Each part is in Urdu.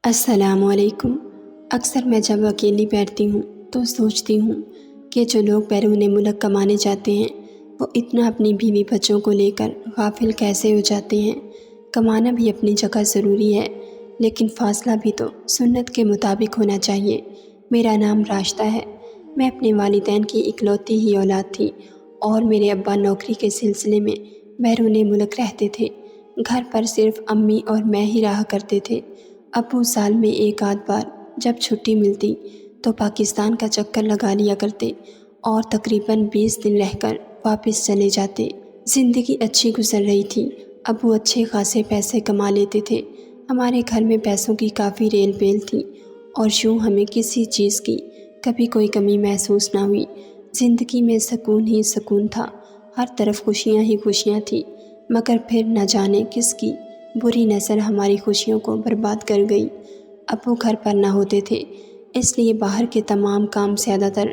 السلام علیکم۔ اکثر میں جب اکیلی بیٹھتی ہوں تو سوچتی ہوں کہ جو لوگ بیرون ملک کمانے جاتے ہیں وہ اتنا اپنی بیوی بچوں کو لے کر غافل کیسے ہو جاتے ہیں۔ کمانا بھی اپنی جگہ ضروری ہے، لیکن فاصلہ بھی تو سنت کے مطابق ہونا چاہیے۔ میرا نام راشدہ ہے۔ میں اپنے والدین کی اکلوتی ہی اولاد تھی اور میرے ابا نوکری کے سلسلے میں بیرون ملک رہتے تھے۔ گھر پر صرف امی اور میں ہی رہا کرتے تھے۔ ابو سال میں ایک آدھ بار جب چھٹی ملتی تو پاکستان کا چکر لگا لیا کرتے اور تقریباً 20 دن رہ کر واپس چلے جاتے۔ زندگی اچھی گزر رہی تھی۔ ابو اچھے خاصے پیسے کما لیتے تھے۔ ہمارے گھر میں پیسوں کی کافی ریل پیل تھی اور یوں ہمیں کسی چیز کی کبھی کوئی کمی محسوس نہ ہوئی۔ زندگی میں سکون ہی سکون تھا، ہر طرف خوشیاں ہی خوشیاں تھیں، مگر پھر نہ جانے کس کی بری نظر ہماری خوشیوں کو برباد کر گئی۔ ابو گھر پر نہ ہوتے تھے، اس لیے باہر کے تمام کام زیادہ تر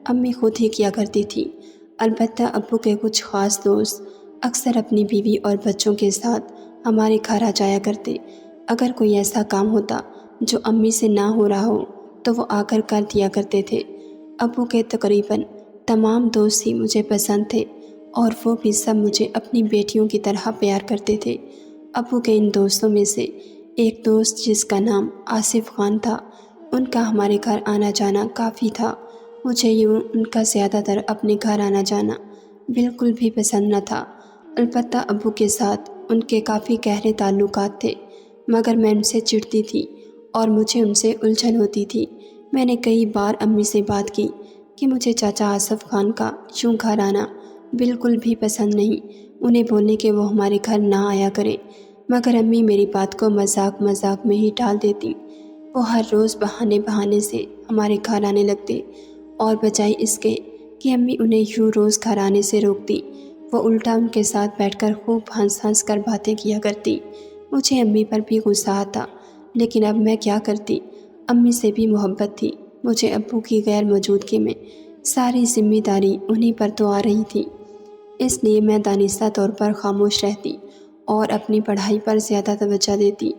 امی خود ہی کیا کرتی تھی۔ البتہ ابو کے کچھ خاص دوست اکثر اپنی بیوی اور بچوں کے ساتھ ہمارے گھر آ جایا کرتے۔ اگر کوئی ایسا کام ہوتا جو امی سے نہ ہو رہا ہو تو وہ آ کر دیا کرتے تھے۔ ابو کے تقریباً تمام دوست ہی مجھے پسند تھے اور وہ بھی سب مجھے اپنی بیٹیوں کی طرح پیار کرتے تھے۔ ابو کے ان دوستوں میں سے ایک دوست جس کا نام آصف خان تھا، ان کا ہمارے گھر آنا جانا کافی تھا۔ مجھے یوں ان کا زیادہ تر اپنے گھر آنا جانا بالکل بھی پسند نہ تھا۔ البتہ ابو کے ساتھ ان کے کافی گہرے تعلقات تھے، مگر میں ان سے چڑھتی تھی اور مجھے ان سے الجھن ہوتی تھی۔ میں نے کئی بار امی سے بات کی کہ مجھے چاچا آصف خان کا یوں گھر آنا بالکل بھی پسند نہیں، انہیں بولنے کہ وہ ہمارے گھر نہ آیا کریں، مگر امی میری بات کو مذاق میں ہی ٹال دیتی۔ وہ ہر روز بہانے سے ہمارے گھر آنے لگتے اور بجائے اس کے کہ امی انہیں یوں روز گھر آنے سے روکتی، وہ الٹا ان کے ساتھ بیٹھ کر خوب ہنس کر باتیں کیا کرتی۔ مجھے امی پر بھی غصہ آتا، لیکن اب میں کیا کرتی، امی سے بھی محبت تھی۔ مجھے ابو کی غیر موجودگی میں ساری ذمہ داری انہی پر تو آ رہی تھی، اس لیے میں دانستہ طور پر خاموش رہتی اور اپنی پڑھائی پر زیادہ توجہ دیتی۔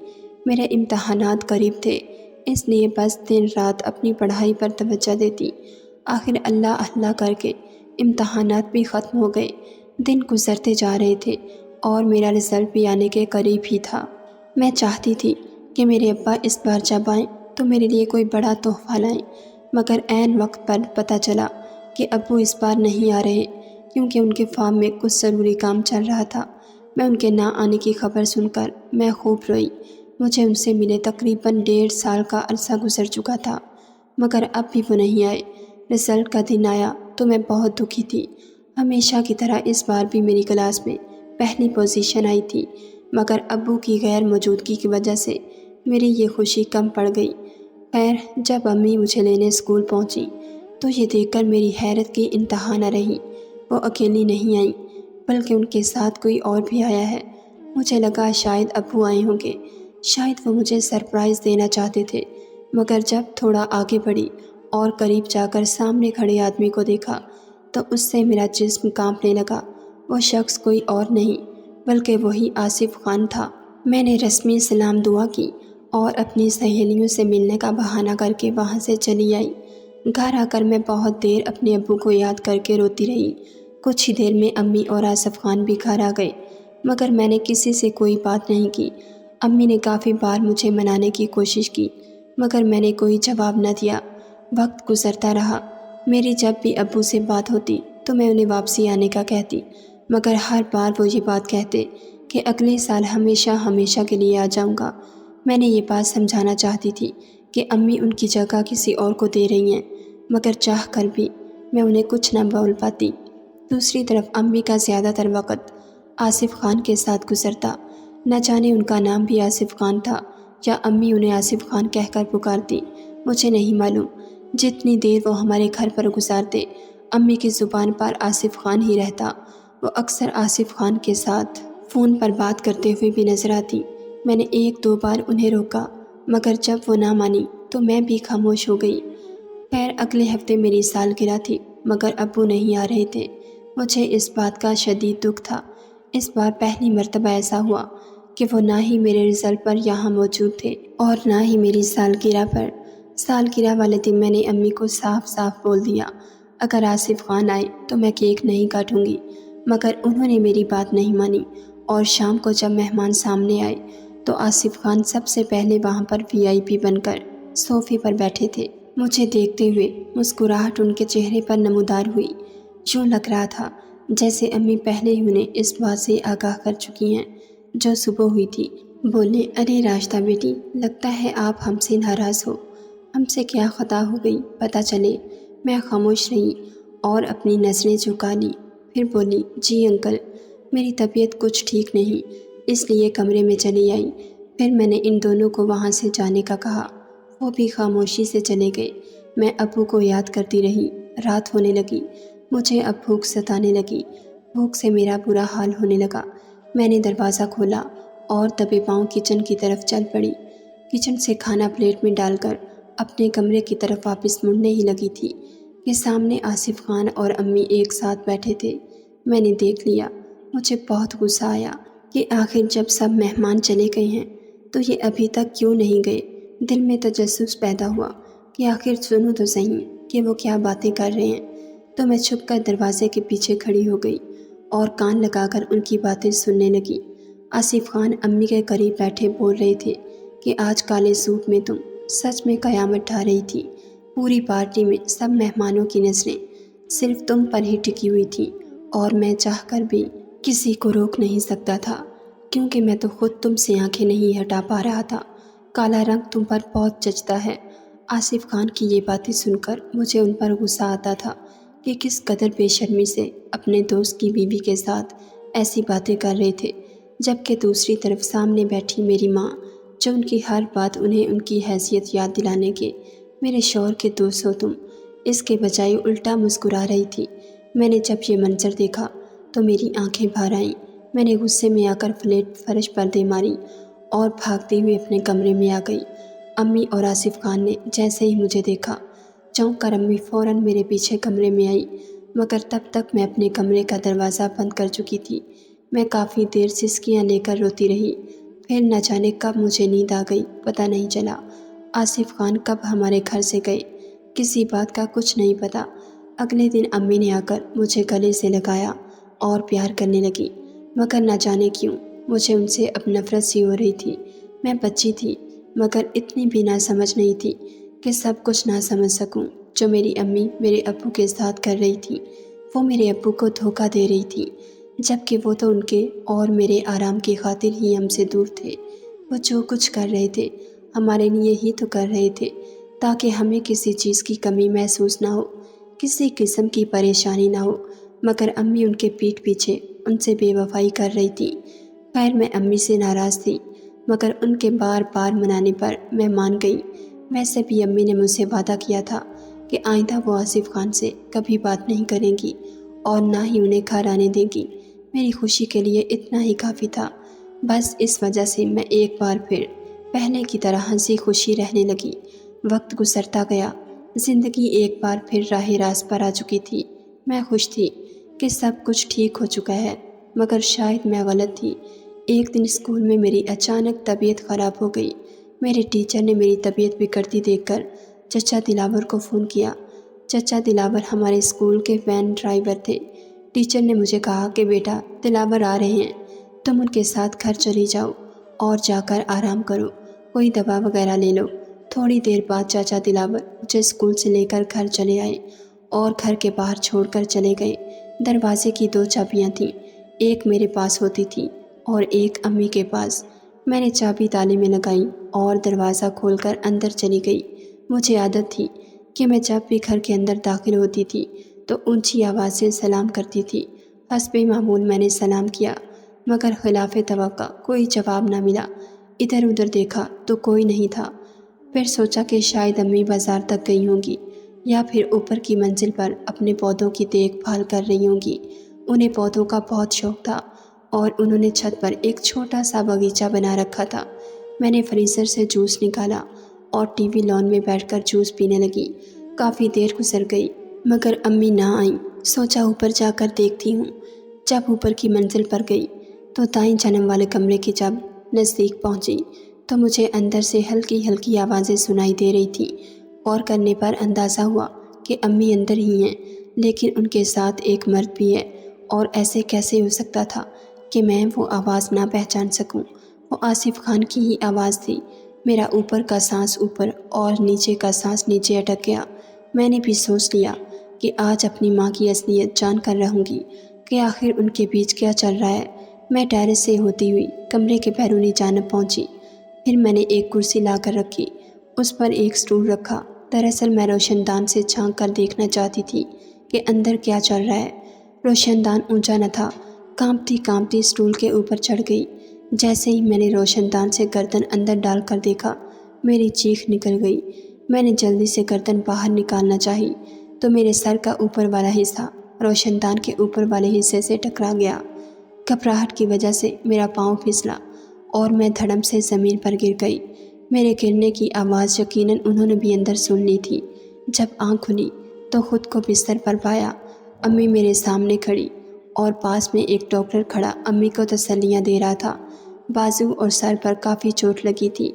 میرے امتحانات قریب تھے، اس لیے بس دن رات اپنی پڑھائی پر توجہ دیتی۔ آخر اللہ کر کے امتحانات بھی ختم ہو گئے، دن گزرتے جا رہے تھے اور میرا رزلٹ بھی آنے کے قریب ہی تھا۔ میں چاہتی تھی کہ میرے ابا اس بار جب آئیں تو میرے لیے کوئی بڑا تحفہ لائیں، مگر عین وقت پر پتہ چلا کہ ابو اس بار نہیں آ رہے، کیونکہ ان کے فارم میں کچھ ضروری کام چل رہا تھا۔ میں ان کے نہ آنے کی خبر سن کر میں خوب روئی۔ مجھے ان سے ملے تقریباً 1.5 سال کا عرصہ گزر چکا تھا، مگر اب بھی وہ نہیں آئے۔ رزلٹ کا دن آیا تو میں بہت دکھی تھی۔ ہمیشہ کی طرح اس بار بھی میری کلاس میں پہلی پوزیشن آئی تھی، مگر ابو کی غیر موجودگی کی وجہ سے میری یہ خوشی کم پڑ گئی۔ خیر، جب امی مجھے لینے اسکول پہنچی تو یہ دیکھ کر میری حیرت کی انتہا نہ رہی۔ وہ اکیلی نہیں آئیں، بلکہ ان کے ساتھ کوئی اور بھی آیا ہے۔ مجھے لگا شاید ابو آئے ہوں گے، شاید وہ مجھے سرپرائز دینا چاہتے تھے، مگر جب تھوڑا آگے بڑھی اور قریب جا کر سامنے کھڑے آدمی کو دیکھا تو اس سے میرا جسم کانپنے لگا۔ وہ شخص کوئی اور نہیں بلکہ وہی آصف خان تھا۔ میں نے رسمی سلام دعا کی اور اپنی سہیلیوں سے ملنے کا بہانہ کر کے وہاں سے چلی آئی۔ گھر آ کر میں بہت دیر اپنے ابو کو یاد کر کے روتی رہی۔ کچھ ہی دیر میں امی اور آصف خان بھی گھر آ گئے، مگر میں نے کسی سے کوئی بات نہیں کی۔ امی نے کافی بار مجھے منانے کی کوشش کی، مگر میں نے کوئی جواب نہ دیا۔ وقت گزرتا رہا۔ میری جب بھی ابو سے بات ہوتی تو میں انہیں واپسی آنے کا کہتی، مگر ہر بار وہ یہ بات کہتے کہ اگلے سال ہمیشہ کے لیے آ جاؤں گا۔ میں نے یہ بات سمجھانا چاہتی تھی کہ امی ان کی جگہ کسی اور کو دے رہی ہیں، مگر چاہ کر بھی میں انہیں کچھ نہ بول پاتی۔ دوسری طرف امی کا زیادہ تر وقت آصف خان کے ساتھ گزرتا۔ نہ جانے ان کا نام بھی آصف خان تھا یا امی انہیں آصف خان کہہ کر پکارتی، مجھے نہیں معلوم۔ جتنی دیر وہ ہمارے گھر پر گزارتے، امی کی زبان پر آصف خان ہی رہتا۔ وہ اکثر آصف خان کے ساتھ فون پر بات کرتے ہوئے بھی نظر آتی۔ میں نے 1-2 بار انہیں روکا، مگر جب وہ نہ مانی تو میں بھی خاموش ہو گئی۔ خیر، اگلے ہفتے میری سالگرہ تھی، مگر ابو نہیں آ رہے تھے۔ مجھے اس بات کا شدید دکھ تھا۔ اس بار پہلی مرتبہ ایسا ہوا کہ وہ نہ ہی میرے رزلٹ پر یہاں موجود تھے اور نہ ہی میری سالگرہ پر۔ سالگرہ والے دن میں نے امی کو صاف صاف بول دیا اگر آصف خان آئے تو میں کیک نہیں کاٹوں گی، مگر انہوں نے میری بات نہیں مانی اور شام کو جب مہمان سامنے آئے تو آصف خان سب سے پہلے وہاں پر VIP بن کر صوفے پر بیٹھے تھے۔ مجھے دیکھتے ہوئے مسکراہٹ ان کے چہرے پر نمودار ہوئی۔ یوں لگ رہا تھا جیسے امی پہلے ہی انہیں اس بات سے آگاہ کر چکی ہیں جو صبح ہوئی تھی۔ بولے ارے راشدہ بیٹی، لگتا ہے آپ ہم سے ناراض ہو، ہم سے کیا خطا ہو گئی پتہ چلے۔ میں خاموش رہی اور اپنی نظریں جھکا لی، پھر بولی جی انکل، میری طبیعت کچھ ٹھیک نہیں، اس لیے کمرے میں چلی آئی۔ پھر میں نے ان دونوں کو وہاں سے جانے کا کہا، وہ بھی خاموشی سے چلے گئے۔ میں ابو کو یاد کرتی رہی۔ رات ہونے لگی، مجھے اب بھوک ستانے لگی۔ بھوک سے میرا برا حال ہونے لگا۔ میں نے دروازہ کھولا اور دبے پاؤں کچن کی طرف چل پڑی۔ کچن سے کھانا پلیٹ میں ڈال کر اپنے کمرے کی طرف واپس مڑنے ہی لگی تھی کہ سامنے آصف خان اور امی ایک ساتھ بیٹھے تھے۔ میں نے دیکھ لیا۔ مجھے بہت غصہ آیا کہ آخر جب سب مہمان چلے گئے ہیں تو یہ ابھی تک کیوں نہیں گئے۔ دل میں تجسس پیدا ہوا کہ آخر سنوں تو صحیح کہ وہ کیا باتیں کر رہے ہیں۔ تو میں چھپ کر دروازے کے پیچھے کھڑی ہو گئی اور کان لگا کر ان کی باتیں سننے لگی۔ آصف خان امی کے قریب بیٹھے بول رہے تھے کہ آج کالے سوٹ میں تم سچ میں قیامت ڈھا رہی تھی۔ پوری پارٹی میں سب مہمانوں کی نظریں صرف تم پر ہی ٹکی ہوئی تھی اور میں چاہ کر بھی کسی کو روک نہیں سکتا تھا، کیونکہ میں تو خود تم سے آنکھیں نہیں ہٹا پا رہا تھا۔ کالا رنگ تم پر بہت جچتا ہے۔ آصف خان کی یہ باتیں سن کر مجھے ان پر غصہ آتا تھا کہ کس قدر بے شرمی سے اپنے دوست کی بیوی کے ساتھ ایسی باتیں کر رہے تھے، جبکہ دوسری طرف سامنے بیٹھی میری ماں، جو ان کی ہر بات انہیں ان کی حیثیت یاد دلانے کے میرے شوہر کے دوست ہو تم، اس کے بجائے الٹا مسکرا رہی تھی۔ میں نے جب یہ منظر دیکھا تو میری آنکھیں بھر آئیں۔ میں نے غصے میں آ کر فلیٹ فرش پر دے ماری اور بھاگتے ہوئے اپنے کمرے میں آ گئی۔ امی اور آصف خان نے جیسے ہی مجھے دیکھا، چونک کر امی فوراً میرے پیچھے کمرے میں آئی، مگر تب تک میں اپنے کمرے کا دروازہ بند کر چکی تھی۔ میں کافی دیر سسکیاں لے کر روتی رہی، پھر نہ جانے کب مجھے نیند آ گئی پتہ نہیں چلا۔ آصف خان کب ہمارے گھر سے گئے کسی بات کا کچھ نہیں پتا۔ اگلے دن امی نے آ کر مجھے گلے سے لگایا اور پیار کرنے لگی، مگر نہ جانے کیوں مجھے ان سے اب نفرت سی ہو رہی تھی۔ میں بچی تھی، مگر اتنی بھی نہ سمجھ نہیں تھی کہ سب کچھ نہ سمجھ سکوں۔ جو میری امی میرے ابو کے ساتھ کر رہی تھی، وہ میرے ابو کو دھوکہ دے رہی تھی، جبکہ وہ تو ان کے اور میرے آرام کی خاطر ہی ہم سے دور تھے۔ وہ جو کچھ کر رہے تھے ہمارے لیے ہی تو کر رہے تھے، تاکہ ہمیں کسی چیز کی کمی محسوس نہ ہو، کسی قسم کی پریشانی نہ ہو، مگر امی ان کے پیٹھ پیچھے ان سے بے وفائی کر رہی تھی۔ خیر میں امی سے ناراض تھی، مگر ان کے بار بار منانے پر میں مان گئی۔ ویسے بھی امی نے مجھ سے وعدہ کیا تھا کہ آئندہ وہ آصف خان سے کبھی بات نہیں کریں گی اور نہ ہی انہیں گھر آنے دیں گی۔ میری خوشی کے لیے اتنا ہی کافی تھا۔ بس اس وجہ سے میں ایک بار پھر پہلے کی طرح ہنسی خوشی رہنے لگی۔ وقت گزرتا گیا، زندگی ایک بار پھر راہ راست پر آ چکی تھی۔ میں خوش تھی کہ سب کچھ ٹھیک ہو چکا ہے، مگر شاید میں غلط تھی۔ ایک دن اسکول میں میری اچانک طبیعت خراب ہو گئی۔ میرے ٹیچر نے میری طبیعت بگڑتی دیکھ کر چچا دلاور کو فون کیا۔ چچا دلاور ہمارے اسکول کے وین ڈرائیور تھے۔ ٹیچر نے مجھے کہا کہ بیٹا دلاور آ رہے ہیں، تم ان کے ساتھ گھر چلی جاؤ اور جا کر آرام کرو، کوئی دوا وغیرہ لے لو۔ تھوڑی دیر بعد چاچا دلاور مجھے اسکول سے لے کر گھر چلے آئے اور گھر کے باہر چھوڑ کر چلے گئے۔ دروازے کی 2 چابیاں تھیں، ایک میرے پاس ہوتی تھی اور ایک امی کے پاس۔ میں نے چابی تالے میں لگائی اور دروازہ کھول کر اندر چلی گئی۔ مجھے عادت تھی کہ میں جب بھی گھر کے اندر داخل ہوتی تھی تو اونچی آواز سے سلام کرتی تھی۔ حسب معمول میں نے سلام کیا، مگر خلاف توقع کوئی جواب نہ ملا۔ ادھر ادھر دیکھا تو کوئی نہیں تھا۔ پھر سوچا کہ شاید امی بازار تک گئی ہوں گی یا پھر اوپر کی منزل پر اپنے پودوں کی دیکھ بھال کر رہی ہوں گی۔ انہیں پودوں کا بہت شوق تھا اور انہوں نے چھت پر ایک چھوٹا سا باغیچہ بنا رکھا تھا۔ میں نے فریزر سے جوس نکالا اور ٹی وی لان میں بیٹھ کر جوس پینے لگی۔ کافی دیر گزر گئی مگر امی نہ آئیں۔ سوچا اوپر جا کر دیکھتی ہوں۔ جب اوپر کی منزل پر گئی تو دائیں جنم والے کمرے کی جب نزدیک پہنچی تو مجھے اندر سے ہلکی ہلکی آوازیں سنائی دے رہی تھیں۔ غور کرنے پر اندازہ ہوا کہ امی اندر ہی ہیں، لیکن ان کے ساتھ ایک مرد بھی ہے، اور ایسے کیسے ہو سکتا تھا کہ میں وہ آواز نہ پہچان سکوں؟ وہ آصف خان کی ہی آواز تھی۔ میرا اوپر کا سانس اوپر اور نیچے کا سانس نیچے اٹک گیا۔ میں نے بھی سوچ لیا کہ آج اپنی ماں کی اصلیت جان کر رہوں گی کہ آخر ان کے بیچ کیا چل رہا ہے۔ میں ٹیرس سے ہوتی ہوئی کمرے کے بیرونی جانب پہنچی۔ پھر میں نے ایک کرسی لا کر رکھی، اس پر ایک سٹول رکھا۔ دراصل میں روشن دان سے جھانک کر دیکھنا چاہتی تھی کہ اندر کیا چل رہا ہے۔ روشن دان اونچا نہ تھا۔ کانپتی کانپتی سٹول کے اوپر چڑھ گئی۔ جیسے ہی میں نے روشن دان سے گردن اندر ڈال کر دیکھا، میری چیخ نکل گئی۔ میں نے جلدی سے گردن باہر نکالنا چاہی تو میرے سر کا اوپر والا حصہ روشن دان کے اوپر والے حصے سے ٹکرا گیا۔ گھبراہٹ کی وجہ سے میرا پاؤں پھسلا اور میں دھڑم سے زمین پر گر گئی۔ میرے گرنے کی آواز یقیناً انہوں نے بھی اندر سن لی تھی۔ جب آنکھ کھلی تو خود کو بستر پر پایا۔ امی میرے سامنے کھڑی اور پاس میں ایک ڈاکٹر کھڑا امی کو تسلیاں دے رہا تھا۔ بازو اور سر پر کافی چوٹ لگی تھی۔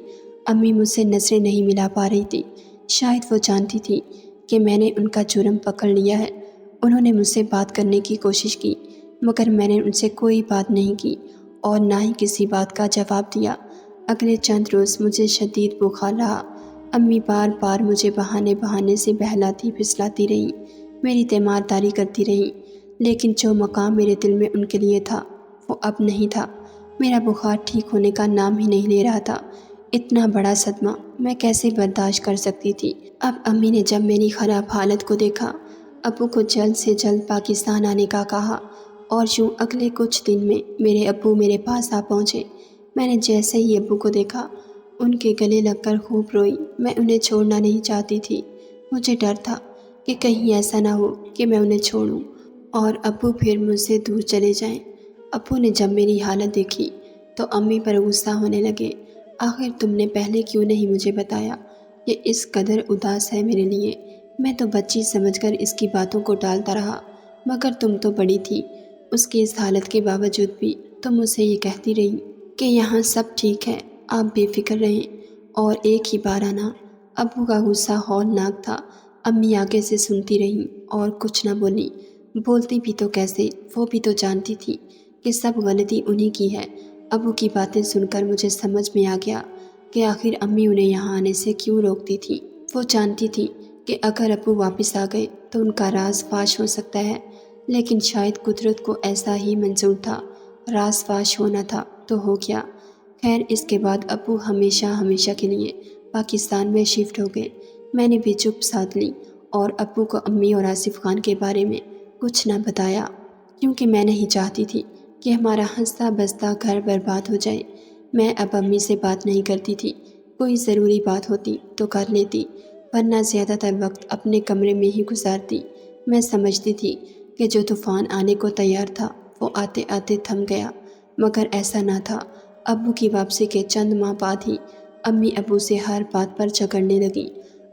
امی مجھ سے نظریں نہیں ملا پا رہی تھی۔ شاید وہ جانتی تھی کہ میں نے ان کا جرم پکڑ لیا ہے۔ انہوں نے مجھ سے بات کرنے کی کوشش کی، مگر میں نے ان سے کوئی بات نہیں کی اور نہ ہی کسی بات کا جواب دیا۔ اگلے چند روز مجھے شدید بخار رہا۔ امی بار بار مجھے بہانے بہانے سے بہلاتی پھسلاتی رہیں، میری تیمارداری کرتی رہیں، لیکن جو مقام میرے دل میں ان کے لیے تھا وہ اب نہیں تھا۔ میرا بخار ٹھیک ہونے کا نام ہی نہیں لے رہا تھا۔ اتنا بڑا صدمہ میں کیسے برداشت کر سکتی تھی؟ اب امی نے جب میری خراب حالت کو دیکھا، ابو کو جلد سے جلد پاکستان آنے کا کہا، اور یوں اگلے کچھ دن میں میرے ابو میرے پاس آ پہنچے۔ میں نے جیسے ہی ابو کو دیکھا، ان کے گلے لگ کر خوب روئی۔ میں انہیں چھوڑنا نہیں چاہتی تھی۔ مجھے ڈر تھا کہ کہیں ایسا نہ ہو کہ میں انہیں چھوڑوں اور ابو پھر مجھ سے دور چلے جائیں۔ ابو نے جب میری حالت دیکھی تو امی پر غصہ ہونے لگے۔ آخر تم نے پہلے کیوں نہیں مجھے بتایا؟ یہ اس قدر اداس ہے میرے لیے۔ میں تو بچی سمجھ کر اس کی باتوں کو ٹالتا رہا، مگر تم تو بڑی تھی۔ اس کی اس حالت کے باوجود بھی تم مجھ سے یہ کہتی رہی کہ یہاں سب ٹھیک ہے، آپ بے فکر رہیں، اور ایک ہی بار آنا۔ ابو کا غصہ ہولناک تھا۔ امی آگے سے سنتی رہیں اور کچھ نہ بولی۔ بولتی بھی تو کیسے؟ وہ بھی تو جانتی تھی کہ سب غلطی انہی کی ہے۔ ابو کی باتیں سن کر مجھے سمجھ میں آ گیا کہ آخر امی انہیں یہاں آنے سے کیوں روکتی تھی۔ وہ جانتی تھی کہ اگر ابو واپس آ گئے تو ان کا راز فاش ہو سکتا ہے، لیکن شاید قدرت کو ایسا ہی منظور تھا۔ راز فاش ہونا تھا تو ہو گیا۔ خیر، اس کے بعد ابو ہمیشہ ہمیشہ کے لیے پاکستان میں شفٹ ہو گئے۔ میں نے بھی چپ سادھ لی اور ابو کو امی اور آصف خان کے بارے میں کچھ نہ بتایا، کیونکہ میں نہیں چاہتی تھی کہ ہمارا ہنستا بستا گھر برباد ہو جائے۔ میں اب امی سے بات نہیں کرتی تھی۔ کوئی ضروری بات ہوتی تو کر لیتی، ورنہ زیادہ تر وقت اپنے کمرے میں ہی گزارتی۔ میں سمجھتی تھی کہ جو طوفان آنے کو تیار تھا وہ آتے آتے تھم گیا، مگر ایسا نہ تھا۔ ابو کی واپسی کے چند ماہ بعد ہی امی ابو سے ہر بات پر جھگڑنے لگیں۔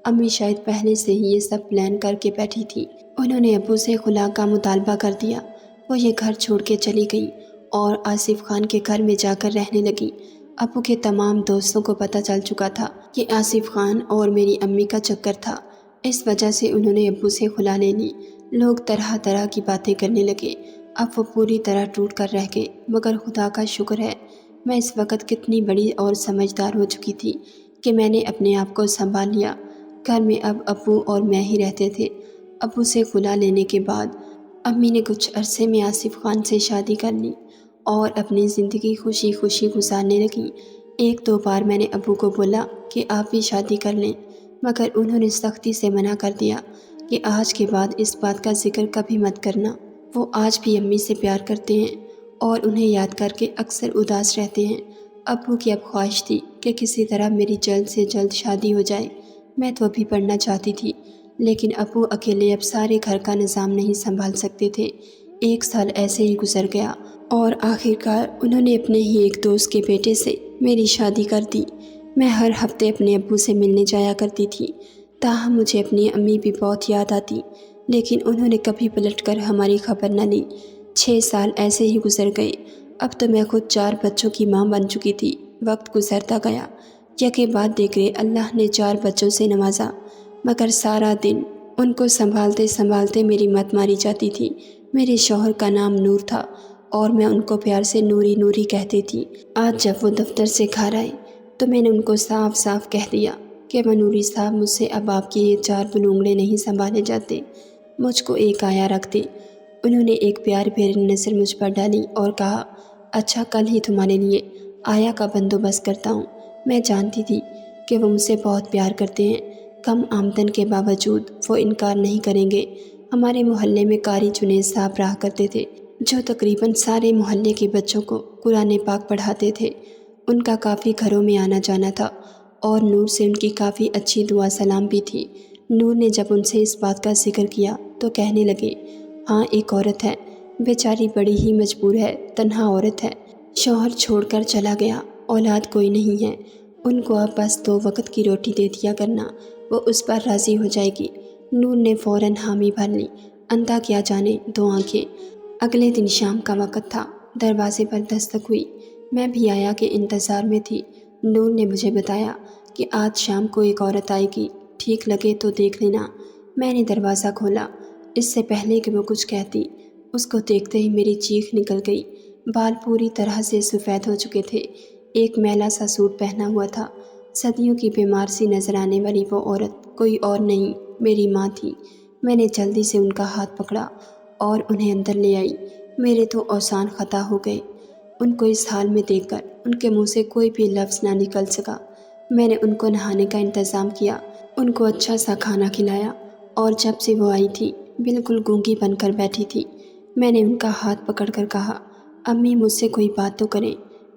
امی شاید پہلے سے ہی یہ سب پلان کر کے بیٹھی تھی۔ انہوں نے ابو سے خلا کا مطالبہ کر دیا۔ وہ یہ گھر چھوڑ کے چلی گئیں اور آصف خان کے گھر میں جا کر رہنے لگیں۔ ابو کے تمام دوستوں کو پتہ چل چکا تھا کہ آصف خان اور میری امی کا چکر تھا۔ اس وجہ سے انہوں نے ابو سے خلا لے لی۔ لوگ طرح طرح کی باتیں کرنے لگے۔ اب وہ پوری طرح ٹوٹ کر رہ گئے، مگر خدا کا شکر ہے میں اس وقت کتنی بڑی اور سمجھدار ہو چکی تھی کہ میں نے اپنے آپ کو سنبھال لیا۔ گھر میں اب ابو اور میں ہی رہتے تھے۔ ابو سے خلا لینے کے بعد امی نے کچھ عرصے میں آصف خان سے شادی کر لی اور اپنی زندگی خوشی خوشی گزارنے لگیں۔ ایک دو بار میں نے ابو کو بولا کہ آپ بھی شادی کر لیں، مگر انہوں نے سختی سے منع کر دیا کہ آج کے بعد اس بات کا ذکر کبھی مت کرنا۔ وہ آج بھی امی سے پیار کرتے ہیں اور انہیں یاد کر کے اکثر اداس رہتے ہیں۔ ابو کی اب خواہش تھی کہ کسی طرح میری جلد سے جلد شادی ہو جائے۔ میں تو ابھی پڑھنا چاہتی تھی، لیکن ابو اکیلے اب سارے گھر کا نظام نہیں سنبھال سکتے تھے۔ ایک سال ایسے ہی گزر گیا اور آخرکار انہوں نے اپنے ہی ایک دوست کے بیٹے سے میری شادی کر دی۔ میں ہر ہفتے اپنے ابو سے ملنے جایا کرتی تھی، تاہم مجھے اپنی امی بھی بہت یاد آتی، لیکن انہوں نے کبھی پلٹ کر ہماری خبر نہ لی۔ 6 سال ایسے ہی گزر گئے۔ اب تو میں خود 4 بچوں کی ماں بن چکی تھی۔ وقت گزرتا گیا۔ یکے بعد دیگرے اللہ نے 4 بچوں سے نوازا، مگر سارا دن ان کو سنبھالتے سنبھالتے میری مت ماری جاتی تھی۔ میرے شوہر کا نام نور تھا اور میں ان کو پیار سے نوری نوری کہتی تھی۔ آج جب وہ دفتر سے گھر آئے تو میں نے ان کو صاف صاف کہہ دیا کہ وہ نوری صاحب، مجھ سے اب آپ کے یہ 4 بلونگڑے نہیں سنبھالے جاتے، مجھ کو ایک آیا رکھ دیں۔ انہوں نے ایک پیار بھری نظر مجھ پر ڈالی اور کہا، اچھا کل ہی تمہارے لیے آیا کا بندوبست کرتا ہوں۔ میں جانتی تھی کہ وہ مجھ سے بہت پیار کرتے ہیں، کم آمدن کے باوجود وہ انکار نہیں کریں گے۔ ہمارے محلے میں قاری جنید صاحب رہا کرتے تھے جو تقریباً سارے محلے کے بچوں کو قرآن پاک پڑھاتے تھے۔ ان کا کافی گھروں میں آنا جانا تھا اور نور سے ان کی کافی اچھی دعا سلام بھی تھی۔ نور نے جب ان سے اس بات کا ذکر کیا تو کہنے لگے، ہاں ایک عورت ہے، بیچاری بڑی ہی مجبور ہے، تنہا عورت ہے، شوہر چھوڑ کر چلا گیا، اولاد کوئی نہیں ہے، ان کو اب بس 2 وقت کی روٹی دے دیا کرنا، وہ اس پر راضی ہو جائے گی۔ نور نے فوراً حامی بھر لی، اندھا کیا جانے 2 آنکھیں۔ اگلے دن شام کا وقت تھا، دروازے پر دستک ہوئی، میں بھی آیا کے انتظار میں تھی۔ نور نے مجھے بتایا کہ آج شام کو ایک عورت آئے گی، ٹھیک لگے تو دیکھ لینا۔ میں نے دروازہ کھولا، اس سے پہلے کہ وہ کچھ کہتی اس کو دیکھتے ہی میری چیخ نکل گئی۔ بال پوری طرح سے سفید ہو چکے تھے، ایک میلا سا سوٹ پہنا ہوا تھا۔ صدیوں کی بیمار سی نظر آنے والی وہ عورت کوئی اور نہیں، میری ماں تھی۔ میں نے جلدی سے ان کا ہاتھ پکڑا اور انہیں اندر لے آئی۔ میرے تو اوزان خطا ہو گئے، ان کو اس حال میں دیکھ کر ان کے منہ سے کوئی بھی لفظ نہ نکل سکا۔ میں نے ان کو نہانے کا انتظام کیا، ان کو اچھا سا کھانا کھلایا، اور جب سے وہ آئی تھی بالکل گونگی بن کر بیٹھی تھی۔ میں نے ان کا ہاتھ پکڑ کر کہا، امی مجھ سے کوئی بات تو کریں۔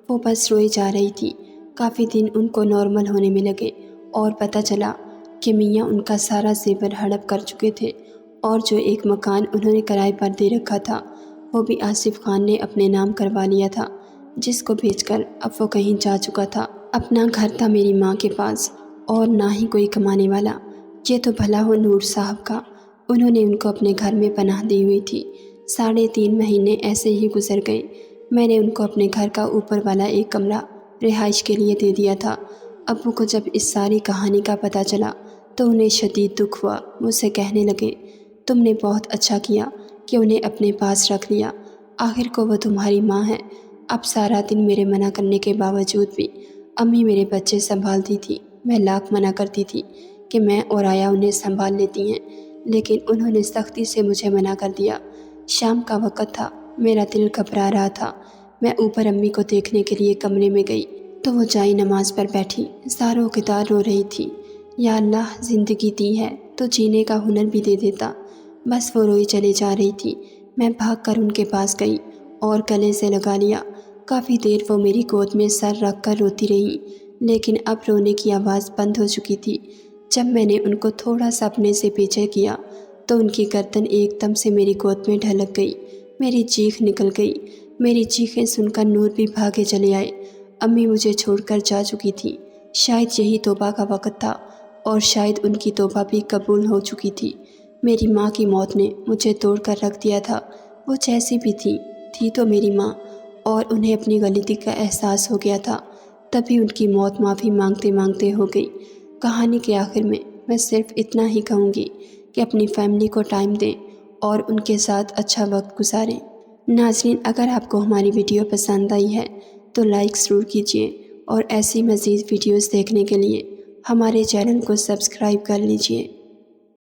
وہ بس روئی جا رہی تھی۔ کافی دن ان کو نارمل ہونے میں لگے اور پتہ چلا کہ میاں ان کا سارا زیور ہڑپ کر چکے تھے، اور جو ایک مکان انہوں نے کرائے پر دے رکھا تھا وہ بھی آصف خان نے اپنے نام کروا لیا تھا، جس کو بیچ کر اب وہ کہیں جا چکا تھا۔ اپنا گھر تھا میری ماں کے پاس اور نہ ہی کوئی کمانے والا۔ یہ تو بھلا ہو نور صاحب کا، انہوں نے ان کو اپنے گھر میں پناہ دی ہوئی تھی۔ 3.5 مہینے ایسے ہی گزر گئے۔ میں نے ان کو اپنے گھر کا اوپر والا ایک کمرہ رہائش کے لیے دے دیا تھا۔ ابو کو جب اس ساری کہانی کا پتہ چلا تو انہیں شدید دکھ ہوا۔ مجھ سے کہنے لگے، تم نے بہت اچھا کیا کہ انہیں اپنے پاس رکھ لیا، آخر کو وہ تمہاری ماں ہے۔ اب سارا دن میرے منع کرنے کے باوجود بھی امی میرے بچے سنبھالتی تھی۔ میں لاکھ منع کرتی تھی کہ میں اور آیا انہیں سنبھال لیتی ہیں، لیکن انہوں نے سختی سے مجھے منع کر دیا۔ شام کا وقت تھا، میرا دل گھبرا رہا تھا۔ میں اوپر امی کو دیکھنے کے لیے کمرے میں گئی تو وہ جائی نماز پر بیٹھی زاروں کدار رو رہی تھی۔ یا اللہ، زندگی دی ہے تو جینے کا ہنر بھی دے دیتا۔ بس وہ روئی چلی جا رہی تھی۔ میں بھاگ کر ان کے پاس گئی اور گلے سے لگا لیا۔ کافی دیر وہ میری گود میں سر رکھ کر روتی رہیں، لیکن اب رونے کی آواز بند ہو چکی تھی۔ جب میں نے ان کو تھوڑا سا اپنے سے پیچھے کیا تو ان کی گردن ایک دم سے میری گود میں ڈھلک گئی، میری چیخ نکل گئی۔ میری چیخیں سن کر نور بھی بھاگے چلے آئے۔ امی مجھے چھوڑ کر جا چکی تھی۔ شاید یہی توبہ کا وقت تھا اور شاید ان کی توبہ بھی قبول ہو چکی تھی۔ میری ماں کی موت نے مجھے توڑ کر رکھ دیا تھا۔ وہ جیسی بھی تھی تو میری ماں، اور انہیں اپنی غلطی کا احساس ہو گیا تھا، تبھی ان کی موت معافی مانگتے مانگتے ہو گئی۔ کہانی کے آخر میں صرف اتنا ہی کہوں گی کہ اپنی فیملی کو ٹائم دیں اور ان کے ساتھ اچھا وقت گزاریں۔ ناظرین، اگر آپ کو ہماری ویڈیو پسند آئی ہے تو لائک ضرور کیجیے، اور ایسی مزید ویڈیوز دیکھنے کے لیے ہمارے چینل کو سبسکرائب کر لیجیے۔